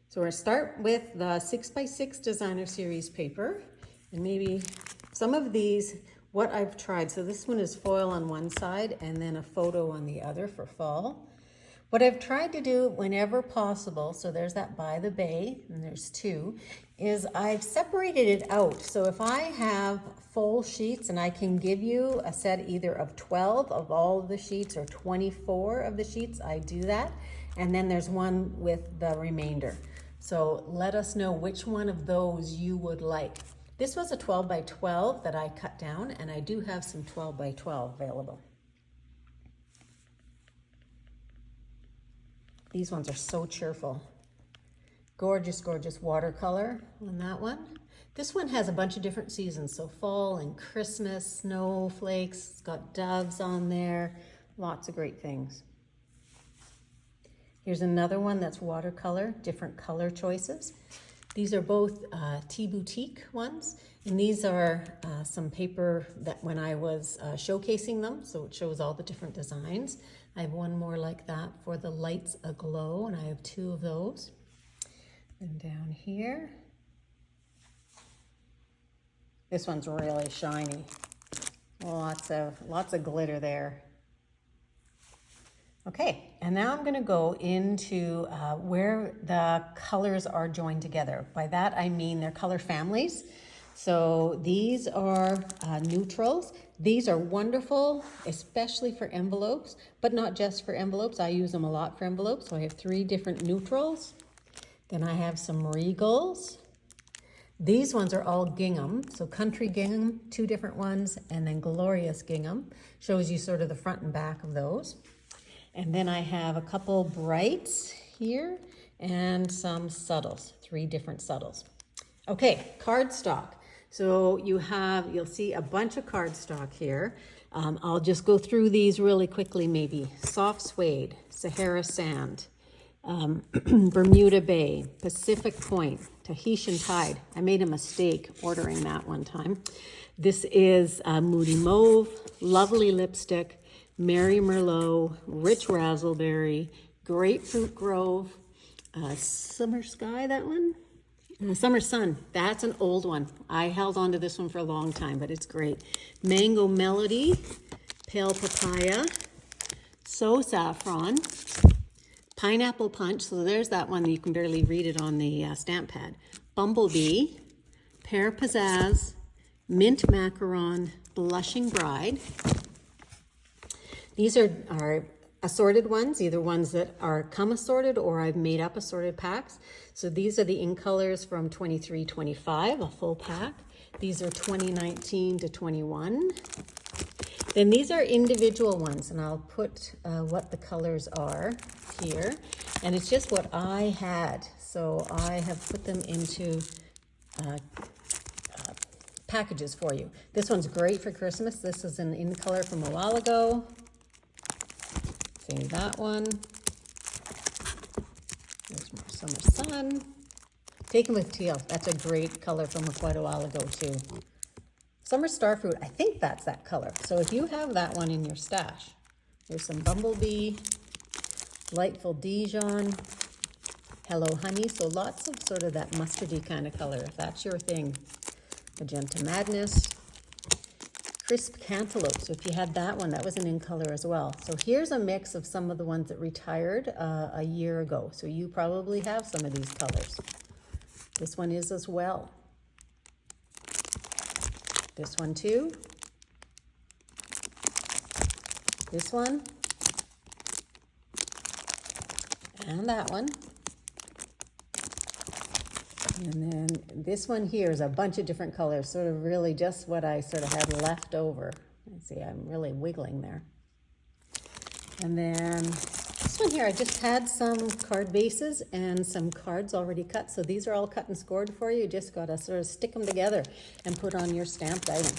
So we're gonna start with the 6x6 designer series paper, and maybe some of these, what I've tried. So this one is foil on one side and then a photo on the other for fall. What I've tried to do whenever possible, so there's that by the bay, and there's two, is I've separated it out. So if I have full sheets and I can give you a set either of 12 of all of the sheets or 24 of the sheets, I do that. And then there's one with the remainder. So let us know which one of those you would like. This was a 12 by 12 that I cut down, and I do have some 12 by 12 available. These ones are so cheerful. Gorgeous, gorgeous watercolor on that one. This one has a bunch of different seasons, so fall and Christmas, snowflakes, it's got doves on there, lots of great things. Here's another one that's watercolor, different color choices. These are both Tea Boutique ones, and these are some paper that when I was showcasing them, so it shows all the different designs. I have one more like that for the Lights Aglow, and I have two of those. And down here, this one's really shiny. Lots of glitter there. Okay, and now I'm going to go into where the colors are joined together. By that I mean they're color families. So these are neutrals. These are wonderful, especially for envelopes, but not just for envelopes. I use them a lot for envelopes. So I have 3 different neutrals. Then I have some regals. These ones are all gingham. So country gingham, 2 different ones, and then glorious gingham. Shows you sort of the front and back of those. And then I have a couple brights here and some subtles, 3 different subtles. Okay, cardstock. So you'll see a bunch of cardstock here. I'll just go through these really quickly maybe. Soft suede, Sahara sand, Bermuda Bay, Pacific Point, Tahitian Tide. I made a mistake ordering that one time. This is Moody Mauve, Lovely Lipstick, Mary Merlot, Rich Razzleberry, Grapefruit Grove, Summer Sky, that one? Summer Sun, that's an old one. I held on to this one for a long time, but it's great. Mango Melody, Pale Papaya, So Saffron, Pineapple Punch, so there's that one, you can barely read it on the stamp pad. Bumblebee, Pear Pizzazz, Mint Macaron, Blushing Bride. These are assorted ones, either ones that are come assorted or I've made up assorted packs. So these are the ink colors from 23-25, a full pack. These are 2019 to 21. Then these are individual ones, and I'll put what the colors are here. And it's just what I had. So I have put them into packages for you. This one's great for Christmas. This is an in color from a while ago. See that one. There's more Summer Sun. Taken with Teal. That's a great color from quite a while ago too. Summer Starfruit. I think that's that color. So if you have that one in your stash, there's some Bumblebee, Delightful Dijon, Hello Honey. So lots of sort of that mustardy kind of color, if that's your thing. Magenta Madness. Crisp Cantaloupe. So if you had that one, that was an in color as well. So here's a mix of some of the ones that retired a year ago. So you probably have some of these colors. This one is as well. This one too. This one. And that one. And then this one here is a bunch of different colors, sort of really just what I sort of had left over. Let's see, I'm really wiggling there. And then this one here, I just had some card bases and some cards already cut. So these are all cut and scored for you. You just got to sort of stick them together and put on your stamped item.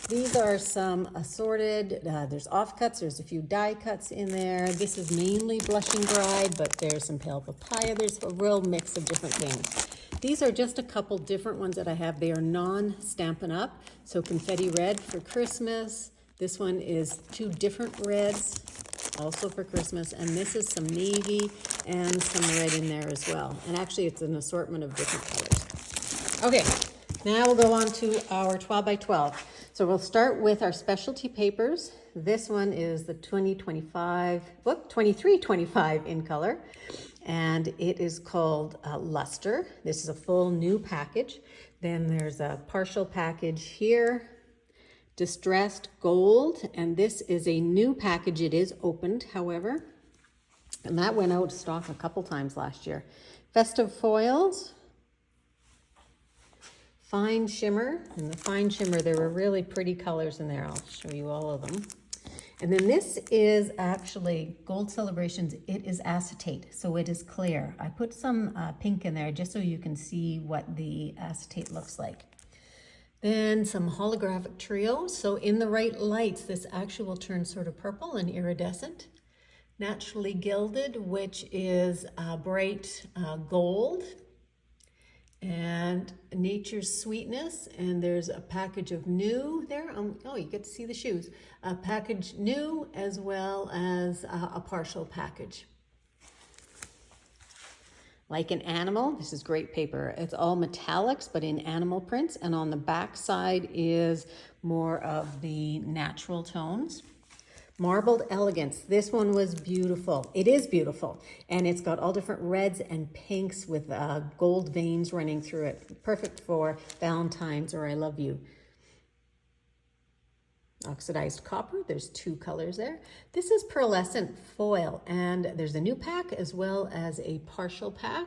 These are some assorted, there's offcuts, there's a few die cuts in there. This is mainly Blushing Bride, but there's some Pale Papaya. There's a real mix of different things. These are just a couple different ones that I have. They are non-Stampin' Up. So Confetti Red for Christmas. This one is 2 different reds. also for Christmas. And this is some navy and some red in there as well. And actually it's an assortment of different colors. Okay, now we'll go on to our 12 by 12. So we'll start with our specialty papers. This one is the 2325 in color. And it is called Luster. This is a full new package. Then there's a partial package here, Distressed Gold, and this is a new package. It is opened, however, and that went out of stock a couple times last year. Festive Foils, Fine Shimmer, and the Fine Shimmer, there were really pretty colors in there. I'll show you all of them. And then this is actually Gold Celebrations. It is acetate, so it is clear. I put some pink in there just so you can see what the acetate looks like. Then some holographic trio. So in the right lights, this actually will turn sort of purple and iridescent. Naturally Gilded, which is bright gold. And Nature's Sweetness, and there's a package of new there. Oh, you get to see the shoes. A package new as well as a partial package. Like an Animal, this is great paper. It's all metallics, but in animal prints, and on the back side is more of the natural tones. Marbled Elegance, this one was beautiful. It is beautiful, and it's got all different reds and pinks with gold veins running through it. Perfect for Valentine's or I Love You. Oxidized Copper, there's two colors there. This is Pearlescent Foil, and there's a new pack as well as a partial pack.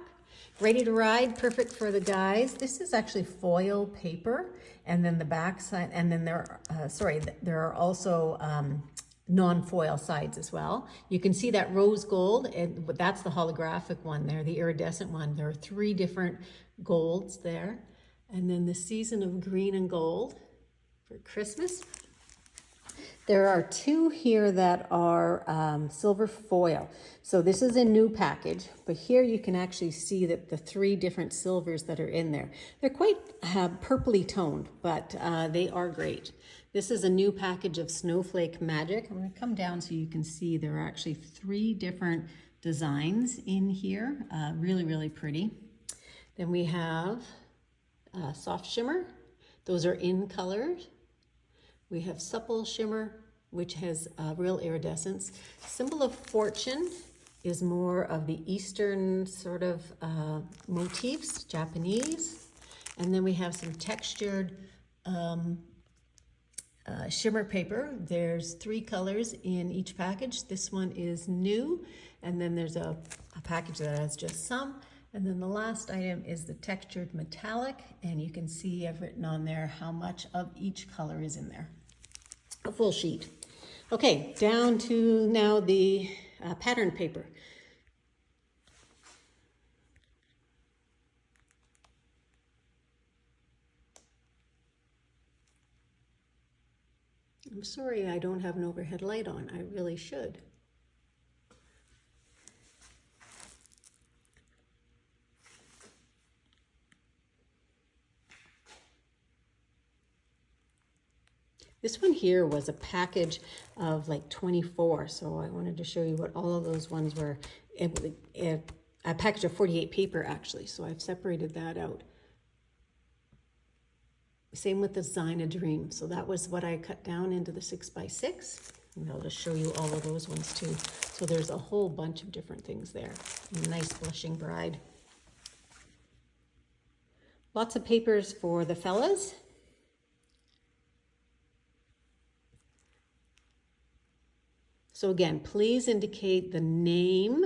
Ready to Ride, perfect for the guys. This is actually foil paper, and then the back side, and then there are also non-foil sides as well. You can see that rose gold, and that's the holographic one there, the iridescent one. There are three different golds there. And then the Season of Green and Gold for Christmas. There are two here that are silver foil. So this is a new package, but here you can actually see that the three different silvers that are in there. They're quite purpley toned, but they are great. This is a new package of Snowflake Magic. I'm going to come down so you can see there are actually three different designs in here. Really, really pretty. Then we have Soft Shimmer. Those are in colors. We have Supple Shimmer, which has real iridescence. Symbol of Fortune is more of the Eastern sort of motifs, Japanese. And then we have some textured shimmer paper. There's three colors in each package. This one is new, and then there's a package that has just some. And then the last item is the textured metallic, and you can see I've written on there how much of each color is in there. A full sheet. Okay, down to now the pattern paper. I'm sorry I don't have an overhead light on. I really should. This one here was a package of like 24, so I wanted to show you what all of those ones were. A package of 48 paper actually, so I've separated that out. Same with the Design a Dream. So that was what I cut down into the 6x6. And I'll just show you all of those ones too. So there's a whole bunch of different things there. Nice Blushing Bride. Lots of papers for the fellas. So again, please indicate the name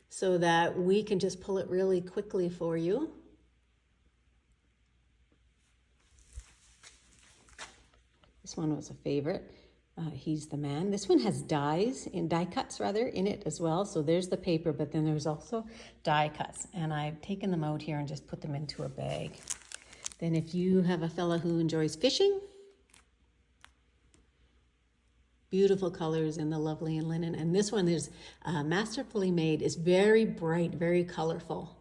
so that we can just pull it really quickly for you. This one was a favorite. He's the Man. This one has die cuts in it as well. So there's the paper, but then there's also die cuts. And I've taken them out here and just put them into a bag. Then if you have a fella who enjoys fishing, beautiful colors in the Lovely and Linen. And this one is masterfully made. It's very bright, very colorful.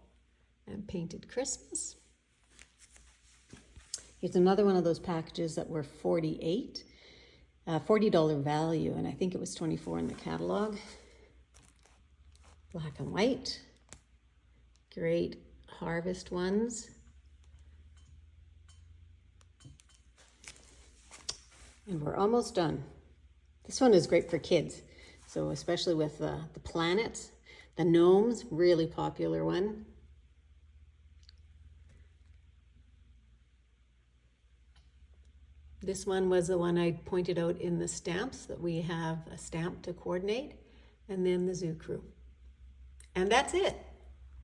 And Painted Christmas. Here's another one of those packages that were $40 value, and I think it was $24 in the catalog. black and white, great harvest ones. And we're almost done. This one is great for kids. So especially with the planets, the gnomes, really popular one. This one was the one I pointed out in the stamps, that we have a stamp to coordinate, and then the zoo crew. And that's it.